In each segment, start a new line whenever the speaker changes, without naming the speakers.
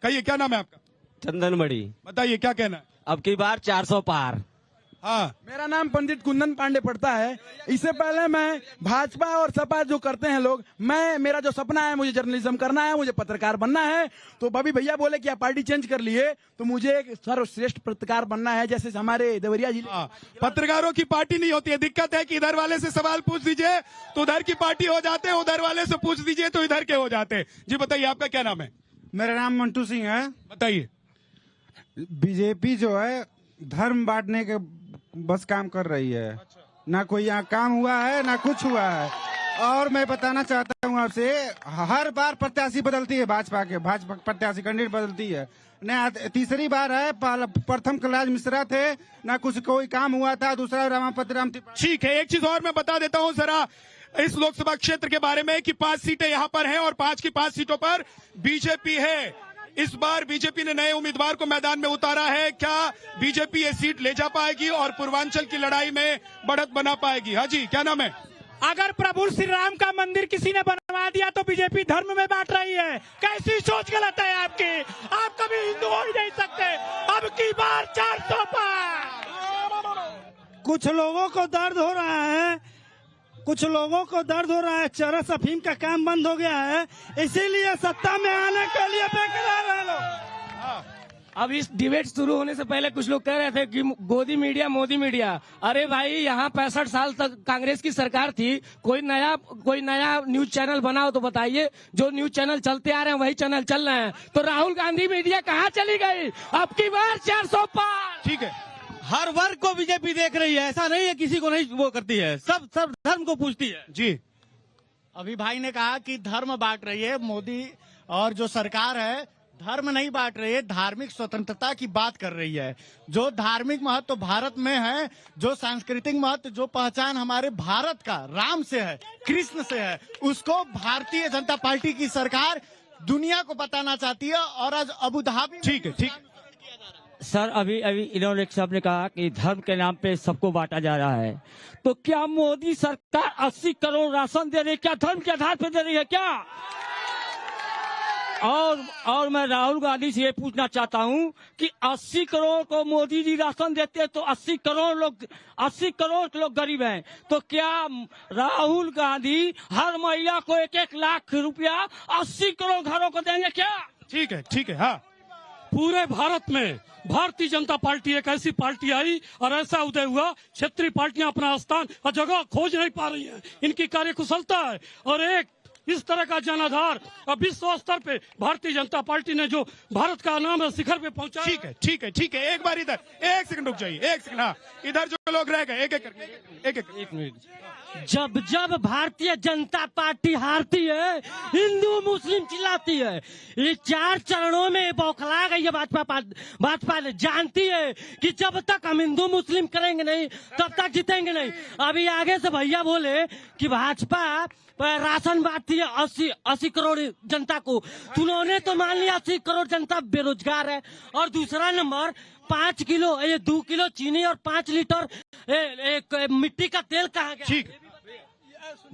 कहिए क्या नाम है आपका?
चंदनबड़ी।
बताइए क्या कहना है?
अब की बार 400 पार।
हाँ,
मेरा नाम पंडित कुंदन पांडे पड़ता है। इससे पहले मैं भाजपा और सपा जो करते हैं लोग, मेरा जो सपना है, मुझे जर्नलिज्म करना है, मुझे पत्रकार बनना है। तो अभी भैया बोले कि आप पार्टी चेंज कर लिए, तो मुझे एक सर्वश्रेष्ठ पत्रकार बनना है, जैसे हमारे देवरिया जिले।
हाँ, पत्रकारों की पार्टी नहीं होती है। दिक्कत है कि इधर वाले से सवाल पूछ दीजिए तो उधर की पार्टी हो जाते हैं, उधर वाले से पूछ दीजिए तो इधर के हो जाते हैं। जी बताइए आपका क्या नाम है?
मेरा नाम मंटू सिंह है।
बताइए।
बीजेपी जो है धर्म बांटने के बस काम कर रही है। ना कोई यहाँ काम हुआ है ना कुछ हुआ है। और मैं बताना चाहता हूँ आपसे, हर बार प्रत्याशी बदलती है भाजपा प्रत्याशी कैंडिडेट बदलती है। नया तीसरी बार है, प्रथम कलराज मिश्रा थे, ना कुछ कोई काम हुआ था। दूसरा राम।
ठीक है, एक चीज और मैं बता देता हूँ जरा इस लोकसभा क्षेत्र के बारे में कि 5 सीटें यहाँ पर हैं और 5 की 5 सीटों पर बीजेपी है। इस बार बीजेपी ने नए उम्मीदवार को मैदान में उतारा है। क्या बीजेपी ये सीट ले जा पाएगी और पूर्वांचल की लड़ाई में बढ़त बना पाएगी? हाँ जी, क्या नाम है?
अगर प्रभु श्री राम का मंदिर किसी ने बनवा दिया तो बीजेपी धर्म में बांट रही है। कैसी सोच गलत है आपकी। आप कभी हिंदू हो ही नहीं सकते। अब की बार 400 पार।
कुछ लोगों को दर्द हो रहा है, चरस अफीम का काम बंद हो गया है, इसीलिए सत्ता में आने के लिए बेकरार है लोग।
अब इस डिबेट शुरू होने से पहले कुछ लोग कह रहे थे कि गोदी मीडिया मोदी मीडिया। अरे भाई, यहाँ 65 साल तक कांग्रेस की सरकार थी। कोई नया न्यूज चैनल बनाओ तो बताइए। जो न्यूज चैनल चलते आ रहे हैं वही चैनल चल रहे हैं। तो राहुल गांधी मीडिया कहाँ चली गई? अब की बार 400 पार।
ठीक है,
हर वर्ग को बीजेपी देख रही है, ऐसा नहीं है किसी को नहीं वो करती है, सब धर्म को पूछती है।
जी
अभी भाई ने कहा कि धर्म बांट रही है मोदी और जो सरकार है, धर्म नहीं बांट रही है, धार्मिक स्वतंत्रता की बात कर रही है। जो धार्मिक महत्व तो भारत में है, जो सांस्कृतिक महत्व, जो पहचान हमारे भारत का राम से है, कृष्ण से है, उसको भारतीय जनता पार्टी की सरकार दुनिया को बताना चाहती है। और आज अबू धाबी।
ठीक है, ठीक है।
सर, अभी इन्होंने एक शब्द ने कहा कि धर्म के नाम पे सबको बांटा जा रहा है। तो क्या मोदी सरकार 80 करोड़ राशन दे रही है? क्या धर्म के आधार पर दे रही है क्या? और मैं राहुल गांधी से ये पूछना चाहता हूँ कि 80 करोड़ को मोदी जी राशन देते हैं तो 80 करोड़ लोग गरीब हैं। तो क्या राहुल गांधी हर महिला को 1-1 लाख रुपया 80 करोड़ घरों को देंगे क्या?
ठीक है, ठीक है। हाँ,
पूरे भारत में भारतीय जनता पार्टी एक ऐसी पार्टी आई और ऐसा उदय हुआ, क्षेत्रीय पार्टियां अपना स्थान और जगह खोज नहीं पा रही हैं। इनकी कार्यकुशलता है और एक इस तरह का जनाधार और विश्व स्तर पे भारतीय जनता पार्टी ने जो भारत का नाम है शिखर पे पहुंचा।
ठीक है, ठीक है, ठीक है। एक बार इधर 1 सेकंड रुक जाइए, 1 सेकंड। हाँ, इधर जो लोग रह गए एक मिनट।
जब भारतीय जनता पार्टी हारती है, हिंदू मुस्लिम चिल्लाती है। ये 4 चरणों में बौखला गई है भाजपा ने जानती है कि जब तक हम हिंदू मुस्लिम करेंगे नहीं तब तक जीतेंगे नहीं। अभी आगे से भैया बोले कि भाजपा राशन बांटती है 80 करोड़ जनता को। उन्होंने तो मान लिया 80 करोड़ जनता बेरोजगार है। और दूसरा नंबर 2 किलो चीनी और 5 लीटर मिट्टी का तेल कहाँ गया?
ठीक।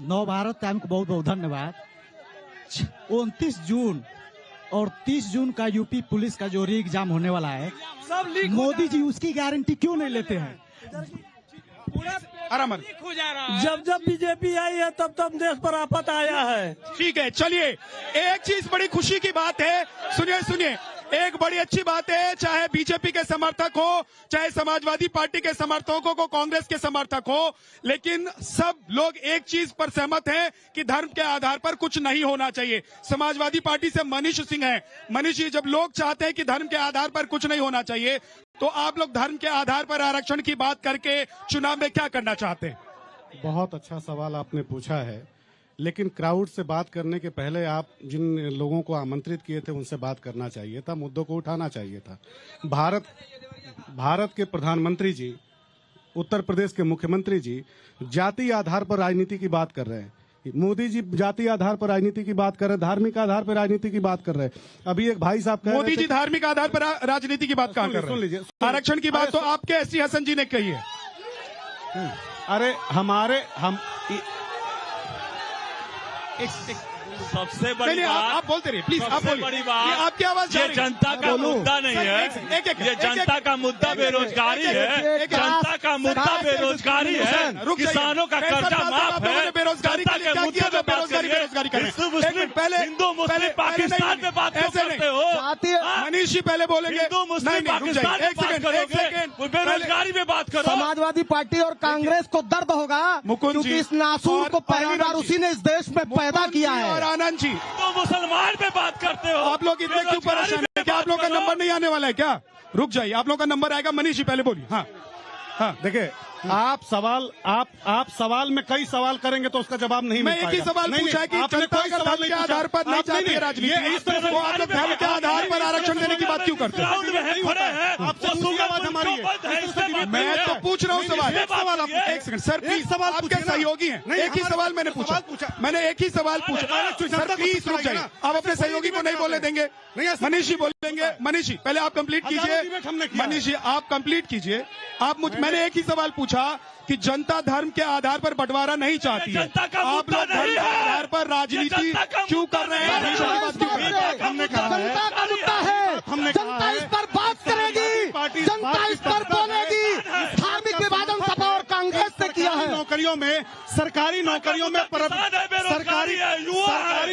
नव भारत टाइम को बहुत बहुत धन्यवाद। 29 जून और 30 जून का यूपी पुलिस का जो री एग्जाम होने वाला है, सब लीक मोदी जी उसकी गारंटी क्यों नहीं लेते हैं?
आराम।
जब बीजेपी आई है तब देश पर आफत आया है।
ठीक है, चलिए, एक चीज बड़ी खुशी की बात है। सुनिए, एक बड़ी अच्छी बात है, चाहे बीजेपी के समर्थक हो, चाहे समाजवादी पार्टी के समर्थकों को कांग्रेस के समर्थक हो, लेकिन सब लोग एक चीज पर सहमत हैं कि धर्म के आधार पर कुछ नहीं होना चाहिए। समाजवादी पार्टी से मनीष सिंह हैं। मनीष जी, जब लोग चाहते हैं कि धर्म के आधार पर कुछ नहीं होना चाहिए, तो आप लोग धर्म के आधार पर आरक्षण की बात करके चुनाव में क्या करना चाहते हैं?
बहुत अच्छा सवाल आपने पूछा है, लेकिन क्राउड से बात करने के पहले आप जिन लोगों को आमंत्रित किए थे उनसे बात करना चाहिए था, मुद्दों को उठाना चाहिए था। भारत के प्रधानमंत्री जी, उत्तर प्रदेश के मुख्यमंत्री जी जाति आधार पर राजनीति की बात कर रहे हैं। मोदी जी जाति आधार पर राजनीति की बात कर रहे हैं, धार्मिक आधार पर राजनीति की बात कर रहे हैं। अभी एक भाई साहब कह
मोदी जी धार्मिक आधार पर राजनीति की बात कहाँ कर रहे हैं? आरक्षण की बात तो आपके एससी हसन जी ने कही है।
अरे
सबसे बड़ी
नहीं,
बात,
आप बोलते रहिए प्लीज, आप
सबसे
बोलिए।
बड़ी
ये
बात,
आपकी आवाज
ये जनता का मुद्दा नहीं है, ये जनता का मुद्दा बेरोजगारी है, जनता का मुद्दा बेरोजगारी है, किसानों का कर्जा माफ है,
बेरोजगारी
जनता के मुद्दे पे बात करिए। हिंदू मुस्लिम पाकिस्तान पे बात क्यों करते हो?
मनीष जी पहले बोलेंगे,
हिंदू मुस्लिम पाकिस्तान पे बात करोगे, बेरोजगारी पे बात करो।
समाजवादी पार्टी और कांग्रेस को दर्द होगा
मुकुंद
क्योंकि
जी
इस नासूर को पहली बार उसी ने इस देश में पैदा किया है।
और आनंद जी,
तो मुसलमान पे बात करते हो,
आप लोग इतने क्यों परेशान हैं? क्या आप लोग का नंबर नहीं आने वाला है क्या? रुक जाइए, आप लोग का नंबर आएगा। मनीष जी पहले बोलिए। हाँ
हाँ, देखिए आप सवाल में कई सवाल करेंगे तो उसका जवाब नहीं मिल
मैं एक
पाएगा।
ही सवाल
नहीं,
पूछा है कि
आपने
जनता
कोई
का
सवाल
धर्म
नहीं
के
पूछा।
आधार पर नहीं
आप
चाहती है
ये
राजनीति,
इस तरह से
तो आप लोग धर्म के आधार पर आरक्षण देने की बात क्यों करते हैं?
आपसे दूसरी आवाज हमारी है।
मैं तो पूछ रहा हूँ सवाल। एक सेकंड सर, प्लीज,
सवाल
आपके
पूछिए ना।
सहयोगी हैं।
नहीं,
एक ही
हमारे
सवाल मैंने
सवाल
पूछा,
पूछा।
मैंने एक ही सवाल पूछा। सर प्लीज रुक जाइए, आप अपने सहयोगी को नहीं बोलने देंगे। मनीष जी बोलेंगे। मनीष जी पहले आप कंप्लीट कीजिए। मनीष जी आप कंप्लीट कीजिए। मैंने एक ही सवाल पूछा कि जनता धर्म के आधार पर बंटवारा नहीं चाहती है, आप लोग धर्म के आधार पर राजनीति क्यों कर रहे हैं?
हमने कहा है जनता का मुद्दा है, जनता इस पर बात करेगी, जनता इस पर बोलेगी। धार्मिक विभाजन सपा और कांग्रेस से किया है।
नौकरियों में, सरकारी नौकरियों में सरकारी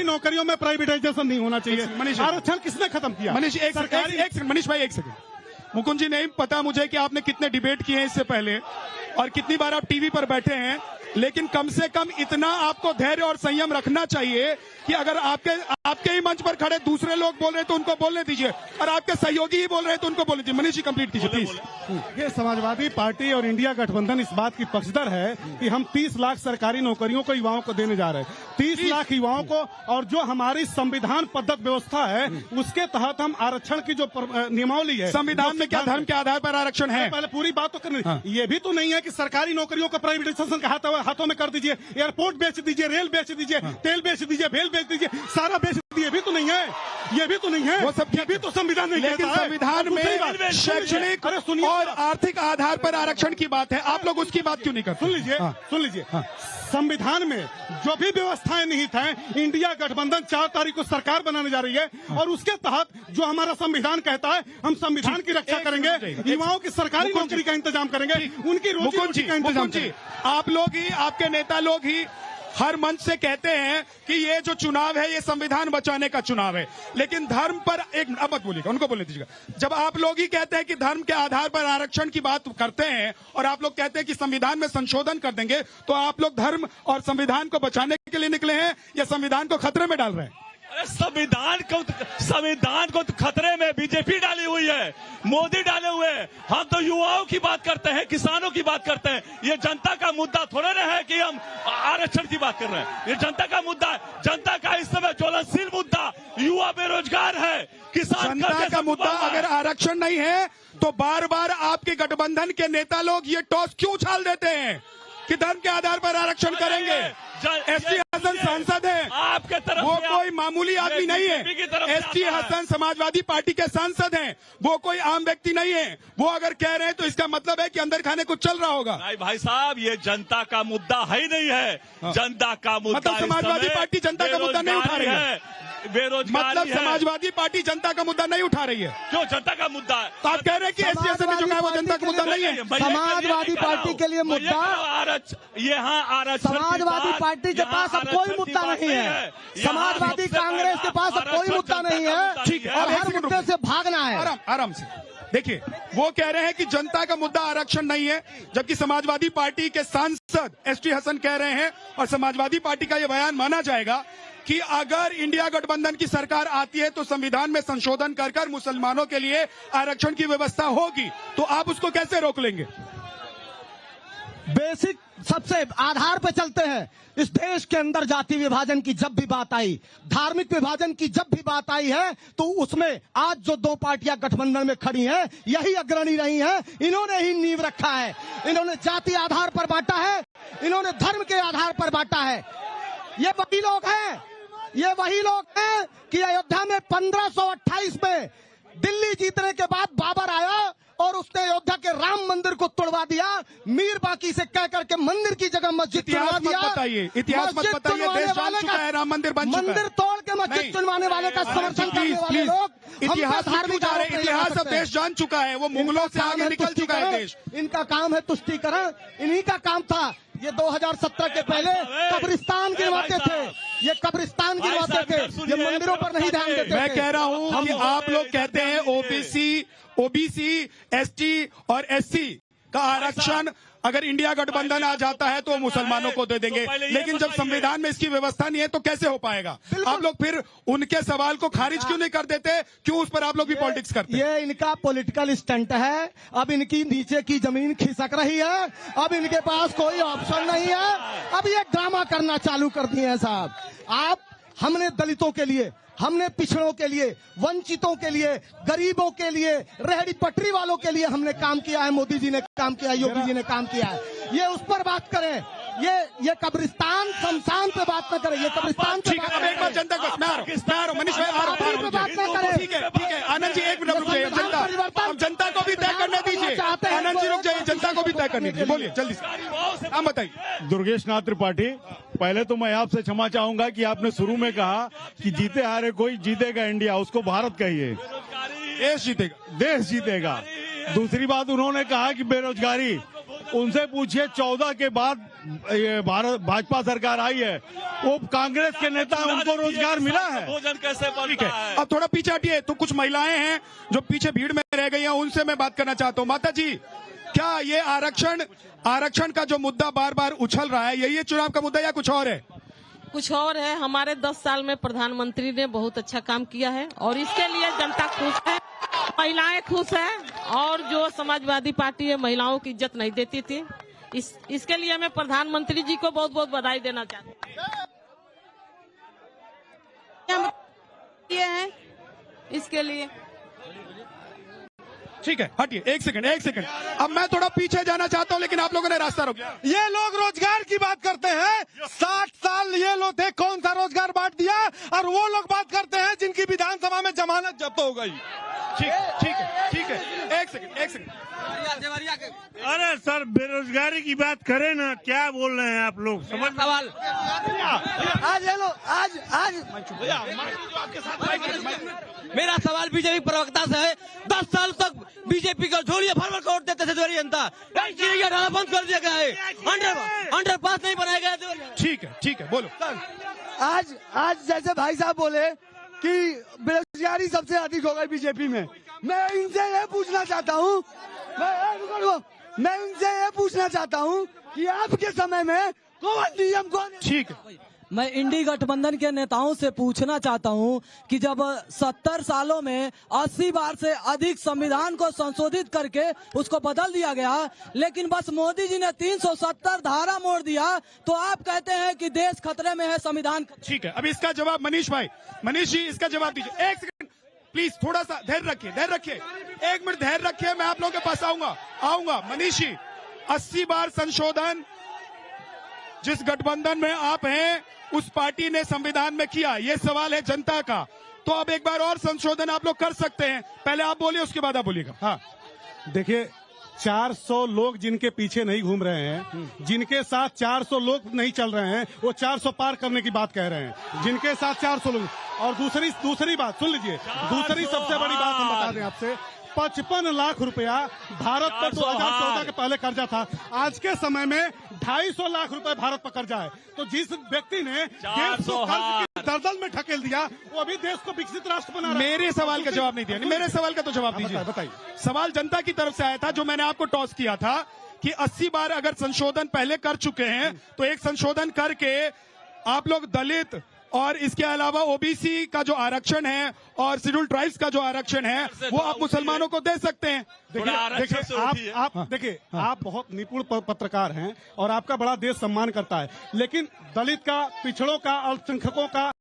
नौकरियों में प्राइवेटाइजेशन नहीं होना चाहिए। आरक्षण किसने खत्म किया?
मनीष एक सेकंड, मनीष भाई एक सेकंड। मुकुंद जी, नहीं पता मुझे कि आपने कितने डिबेट किए हैं इससे पहले और कितनी बार आप टीवी पर बैठे हैं, लेकिन कम से कम इतना आपको धैर्य और संयम रखना चाहिए कि अगर आपके ही मंच पर खड़े दूसरे लोग बोल रहे हैं तो उनको बोलने दीजिए, और आपके सहयोगी ही बोल रहे हैं तो उनको बोलने दीजिए। मनीष जी कंप्लीट कीजिए प्लीज।
ये समाजवादी पार्टी और इंडिया गठबंधन इस बात की पक्षधर है कि हम 30 लाख सरकारी नौकरियों को युवाओं को देने जा रहे हैं। 30 लाख युवाओं को, और जो हमारी संविधान पद्धत व्यवस्था है उसके तहत हम आरक्षण की जो नियमावली है,
संविधान में क्या धर्म के आधार पर आरक्षण है?
पहले पूरी बात तो करनी। ये भी तो नहीं है कि सरकारी नौकरियों का प्राइवेटाइजेशन का हाथों में कर दीजिए, एयरपोर्ट बेच दीजिए, रेल बेच दीजिए, तेल बेच दीजिए, भेल बेच दीजिए, सारा बेच दीजिए। ये भी तो नहीं है, ये भी तो नहीं है,
वो सब
ये भी तो संविधान नहीं
लेकिन
कहता है।
संविधान में शैक्षणिक और आर्थिक आधार पर आरक्षण की बात है, आप लोग उसकी बात क्यों नहीं करते?
सुन लीजिए, संविधान में जो भी व्यवस्थाएं निहित हैं, इंडिया गठबंधन 4 तारीख को सरकार बनाने जा रही है और उसके तहत जो हमारा संविधान कहता है, हम संविधान की रक्षा करेंगे, युवाओं की सरकारी नौकरी का इंतजाम करेंगे, उनकी रोजी का इंतजाम करेंगे।
आप लोग ही, आपके नेता लोग ही हर मंच से कहते हैं कि ये जो चुनाव है ये संविधान बचाने का चुनाव है, लेकिन धर्म पर अब मत बोलिएगा, उनको बोलने दीजिएगा। जब आप लोग ही कहते हैं कि धर्म के आधार पर आरक्षण की बात करते हैं और आप लोग कहते हैं कि संविधान में संशोधन कर देंगे, तो आप लोग धर्म और संविधान को बचाने के लिए निकले हैं या संविधान को खतरे में डाल रहे हैं?
संविधान को तो खतरे में बीजेपी डाली हुई है, मोदी डाले हुए हैं। हम तो युवाओं की बात करते हैं, किसानों की बात करते हैं। ये जनता का मुद्दा थोड़ा ना है कि हम आरक्षण की बात कर रहे हैं, ये जनता का मुद्दा है। जनता का इस समय ज्वलनशील मुद्दा युवा बेरोजगार है, किसान।
जनता का मुद्दा अगर आरक्षण नहीं है तो बार बार आपके गठबंधन के नेता लोग ये टॉस क्यों उछाल देते हैं कि धर्म के आधार पर आरक्षण करेंगे? एसटी हसन सांसद है,
आपके तरफ
वो कोई मामूली आदमी नहीं है। एसटी हसन समाजवादी पार्टी के सांसद हैं, वो कोई आम व्यक्ति नहीं है। वो अगर कह रहे हैं तो इसका मतलब है कि अंदर खाने कुछ चल रहा होगा।
नहीं भाई साहब, ये जनता का मुद्दा है ही नहीं है। जनता का मुद्दा
मतलब समाजवादी पार्टी जनता का मुद्दा नहीं उठा रही है,
बेरोजगारी
मतलब समाजवादी पार्टी जनता का मुद्दा नहीं उठा रही है।
क्यों जनता का मुद्दा है?
तो आप कह रहे हैं कि एसटी हसन ने जो कहा वो जनता का मुद्दा नहीं है।
समाजवादी पार्टी के लिए मुद्दा,
यहाँ आरक्षण,
समाजवादी पार्टी के पास अब कोई मुद्दा नहीं है, समाजवादी कांग्रेस के पास अब कोई मुद्दा नहीं है,
ठीक है,
और हर मुद्दे से भागना है।
आराम से देखिए, वो कह रहे हैं कि जनता का मुद्दा आरक्षण नहीं है, जबकि समाजवादी पार्टी के सांसद एसटी हसन कह रहे हैं, और समाजवादी पार्टी का यह बयान माना जाएगा कि अगर इंडिया गठबंधन की सरकार आती है तो संविधान में संशोधन कर मुसलमानों के लिए आरक्षण की व्यवस्था होगी, तो आप उसको कैसे रोक लेंगे?
बेसिक सबसे आधार पे चलते हैं। इस देश के अंदर जाति विभाजन की जब भी बात आई, धार्मिक विभाजन की जब भी बात आई है, तो उसमें आज जो 2 पार्टियां गठबंधन में खड़ी हैं, यही अग्रणी रही हैं। इन्होंने ही नींव रखा है, इन्होंने जाति आधार पर बांटा है, इन्होंने धर्म के आधार पर बांटा है। ये वही लोग हैं, ये वही लोग हैं कि अयोध्या में 1528 में दिल्ली जीतने के बाद बाबर आया और उसने अयोध्या के राम मंदिर को तोड़वा दिया। मीर बाकी से कह करके मंदिर की जगह मस्जिद
इतिहास
चुनवा
मत
दिया।
बताइए, इतिहास मत
मस्जिद
बताइए,
चुनवाने
देश जान
वाले
चुका
का-
है, राम मंदिर बन चुका है।
मंदिर तोड़ के मस्जिद
नहीं।
चुनवाने वाले का समर्थन करने वाले लोग
इतिहास
हम पे धार्मिक
जा रहे
आरोप नहीं
इतिहास
लगा
अब
सकते।
देश जान चुका है, वो मुगलों से
काम
आगे
है
निकल चुका है
तुष्टीकरण।
देश।
इनका काम है तुष्टीकरण, इन्हीं का काम था। ये 2017 के पहले कब्रिस्तान गिरवाते थे, ये कब्रिस्तान गिरवाते थे, ये मंदिरों पर नहीं ध्यान देते
मैं
थे।
कह रहा हूं कि आप लोग कहते हैं ओबीसी, एसटी और एससी का आरक्षण अगर इंडिया गठबंधन आ जाता है तो मुसलमानों को दे देंगे, लेकिन जब संविधान में इसकी व्यवस्था नहीं है तो कैसे हो पाएगा? आप लोग फिर उनके सवाल को खारिज क्यों नहीं कर देते? क्यों उस पर आप लोग भी पॉलिटिक्स करते हैं?
ये इनका पॉलिटिकल स्टंट है। अब इनकी नीचे की जमीन खिसक रही है, अब इनके पास कोई ऑप्शन नहीं है, अब ये ड्रामा करना चालू कर दिए हैं साहब। हमने दलितों के लिए, हमने पिछड़ों के लिए, वंचितों के लिए, गरीबों के लिए, रेहड़ी पटरी वालों के लिए हमने काम किया है। मोदी जी ने काम किया है, योगी जी ने काम किया है। ये उस पर बात करें, ये कब्रिस्तान शमशान पे बात न करें, ये कब्रिस्तान पे
ठीक है, अब एक बार जनता को मैं आ रहा हूं, मनीष भाई आ रहा हूं। ठीक है, आनंद जी एक मिनट रुक जाइए। जनता को भी तय करने दीजिए। आनंद जी रुक जाइए, जनता को भी तय करने दीजिए। बोलिए जल्दी से, हम बताइए।
दुर्गेश नाथ त्रिपाठी, पहले तो मैं आपसे क्षमा चाहूंगा कि आपने शुरू में कहा कि जीते हारे कोई जीतेगा इंडिया, उसको भारत कहिए,
देश जीतेगा,
देश जीतेगा। दूसरी बात उन्होंने कहा कि बेरोजगारी, उनसे पूछिए 14 के बाद ये भारत भाजपा सरकार आई है, वो कांग्रेस के नेता हैं, उनको रोजगार मिला है?
भोजन कैसे
ठीक है, अब थोड़ा पीछे हटिए। तो कुछ महिलाएं हैं जो पीछे भीड़ में रह गई हैं, उनसे मैं बात करना चाहता हूं। माता जी, क्या ये आरक्षण का जो मुद्दा बार बार उछल रहा है, यही है चुनाव का मुद्दा या कुछ और है?
कुछ और है। हमारे 10 साल में प्रधानमंत्री ने बहुत अच्छा काम किया है और इसके लिए जनता खुश है, महिलाएं खुश है, और जो समाजवादी पार्टी है महिलाओं की इज्जत नहीं देती थी, इसके लिए मैं प्रधानमंत्री जी को बहुत बहुत बधाई देना चाहती हूँ। ये है इसके लिए।
ठीक है, हटिए, एक सेकंड। अब मैं थोड़ा पीछे जाना चाहता हूं, लेकिन आप लोगों ने रास्ता रोक दिया।
ये लोग रोजगार की बात करते हैं, 60 साल ये लोग थे, कौन सा रोजगार बांट दिया? और वो लोग बात करते हैं जिनकी विधानसभा में जमानत जब्त हो गई।
ठीक है, एक सेकंड।
अरे सर, बेरोजगारी की बात करें ना, क्या बोल रहे हैं आप लोग? समझ
सवाल
आज ये लोग आज
मेरा सवाल बीजेपी प्रवक्ता से है। 10 साल तक बीजेपी का झोलिया भर वोट देते थे देवरिया जनता, डाला बंद कर दिया गया है, अंडरपास नहीं बनाया गया देवरिया।
ठीक है, बोलो।
आज जैसे भाई साहब बोले कि बेरोजगारी सबसे अधिक हो गई बीजेपी में, मैं इनसे ये पूछना चाहता हूँ, मैं इनसे ये पूछना चाहता हूँ कि आपके समय में कौन नियम कौन?
ठीक है,
मैं इंडी गठबंधन के नेताओं से पूछना चाहता हूं कि जब 70 सालों में 80 बार से अधिक संविधान को संशोधित करके उसको बदल दिया गया, लेकिन बस मोदी जी ने 370 धारा मोड़ दिया, तो आप कहते हैं कि देश खतरे में है, संविधान।
ठीक है, अब इसका जवाब मनीष जी इसका जवाब दीजिए। एक सेकंड प्लीज, थोड़ा सा धैर्य रखिए, 1 मिनट धैर्य रखिए, मैं आप लोगों के पास आऊंगा। मनीष जी, 80 बार संशोधन जिस गठबंधन में आप हैं उस पार्टी ने संविधान में किया, ये सवाल है जनता का। तो अब एक बार और संशोधन आप लोग कर सकते हैं। पहले आप बोलिए, उसके बाद आप बोलिएगा।
हाँ, देखिए, 400 लोग जिनके पीछे नहीं घूम रहे हैं, जिनके साथ 400 लोग नहीं चल रहे हैं, वो 400 पार करने की बात कह रहे हैं। जिनके साथ 400 लोग, और दूसरी बात सुन लीजिए, दूसरी सबसे बड़ी बात हम बता दें आपसे, 55 लाख रुपया भारत पर 2014 के पहले कर्जा था, आज के समय में 250 लाख रुपए भारत पर कर्जा है। तो जिस व्यक्ति ने देश को कर्ज की दलदल में ढकेल दिया, वो अभी देश को विकसित राष्ट्र बना रहा है।
मेरे सवाल का जवाब नहीं दिया, मेरे सवाल का तो जवाब दीजिए।
बताइए।
सवाल जनता की तरफ से आया था, जो मैंने आपको टॉस किया था कि 80 बार अगर संशोधन पहले कर चुके हैं, तो एक संशोधन करके आप लोग दलित और इसके अलावा ओबीसी का जो आरक्षण है और शेड्यूल ट्राइब्स का जो आरक्षण है, वो आप मुसलमानों को दे सकते हैं।
देखिए, आप बहुत निपुण पत्रकार हैं और आपका बड़ा देश सम्मान करता है, लेकिन दलित का, पिछड़ों का, अल्पसंख्यकों का,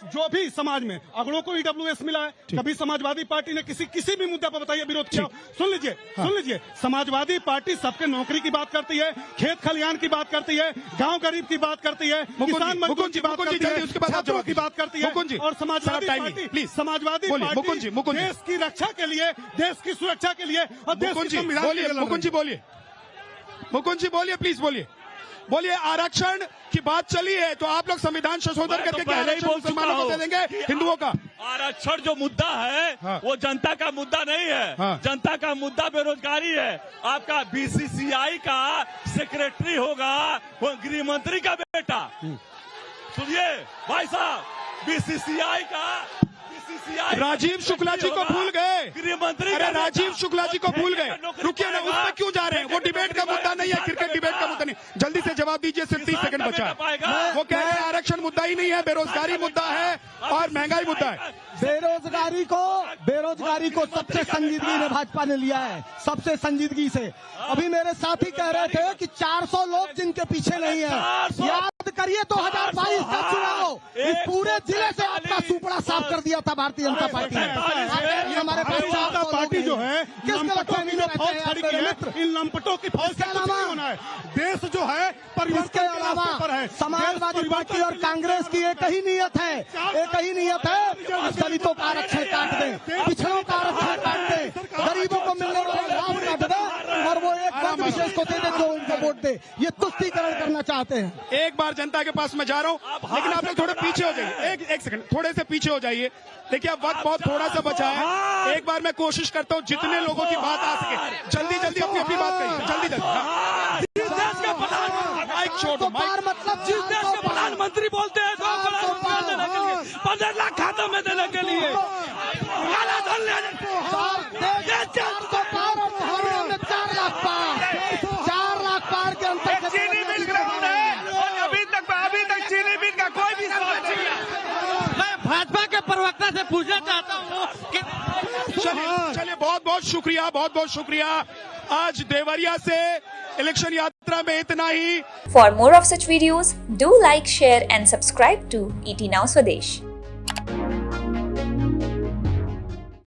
जो भी समाज में अगड़ों को ईडब्ल्यूएस मिला है, कभी समाजवादी पार्टी ने किसी भी मुद्दे पर बताइए विरोध किया? सुन लीजिए, समाजवादी पार्टी सबके नौकरी की बात करती है, खेत खलियान की बात करती है, गांव गरीब की बात करती है, किसान मजदूर की बात करती है, छात्रों की बात करती है, और समाजवादी पार्टी देश की रक्षा के लिए, देश की सुरक्षा के लिए और देश की संविधान के लिए।
मुकुंद जी बोलिए। मुकुंद जी बोलिए, प्लीज बोलिए, बोलिए। आरक्षण की बात चली है तो आप लोग संविधान संशोधन करके क्या आरक्षण मुसलमानों को दे देंगे, हिंदुओं का?
आरक्षण जो मुद्दा है वो जनता का मुद्दा नहीं है। जनता का मुद्दा बेरोजगारी है। आपका बीसीसीआई का सेक्रेटरी होगा वो गृह मंत्री का बेटा। सुनिए भाई साहब, बीसीसीआई का
राजीव शुक्ला जी को भूल गए,
गृह मंत्री।
अरे राजीव शुक्ला जी को भूल गए, रुकिए ना, उस पर क्यों जा रहे हैं? वो डिबेट का मुद्दा नहीं है, क्रिकेट डिबेट का मुद्दा नहीं। जल्दी से जवाब दीजिए, सिर्फ 30 सेकंड बचा है। वो कह रहे हैं आरक्षण मुद्दा ही नहीं है, बेरोजगारी मुद्दा है और महंगाई मुद्दा है।
बेरोजगारी को सबसे संजीदगी में भाजपा ने लिया है, सबसे संजीदगी से। अभी मेरे साथी कह रहे थे कि 400 लोग जिनके पीछे नहीं है, याद करिए 2022 का चुनाव, इस पूरे जिले से आपका सुपड़ा साफ कर दिया था भारतीय जनता पार्टी ने। हमारे
जनता पार्टी जो है लंपटों की जो फौज खड़ी की है, इन लंपटों की फौज से कुछ नहीं होना है। देश जो है
इसके अलावा समाजवादी पार्टी और कांग्रेस की एक ही नियत है, दलितों का आरक्षण काट दें, पिछड़ों का आरक्षण काट दें, गरीबों को मिलने वाले लाभ काट दें और वो एक वर्ग विशेष को दे दे जो उनको वोट दे। ये तुष्टीकरण करना चाहते हैं।
एक बार जनता के पास मैं जा रहा हूं, लेकिन आप लोग थोड़े पीछे हो जाइए, एक सेकंड, थोड़े से पीछे हो जाइए। देखिए अब वक्त बहुत थोड़ा सा बचा है। एक बार मैं कोशिश करता हूं जितने लोगों की बात आ सके जल्दी जल्दी अपनी बात करिए, जल्दी जल्दी।
जिस देश के प्रधानमंत्री बोलते हैं 2 करोड़ रुपया देने के लिए, 15 लाख खाता में देने के लिए, 4
लाख पार के अंतर
चीनी मिल ग्राउंड है और अभी तक चीनी मिल का कोई भी सवाल नहीं है।
मैं भाजपा के प्रवक्ता से पूछना चाहता हूँ कि
चलिए बहुत बहुत शुक्रिया। आज देवरिया से इलेक्शन यात्रा में इतना ही।
For more of such videos, do like, share and subscribe to ET Now Swadesh.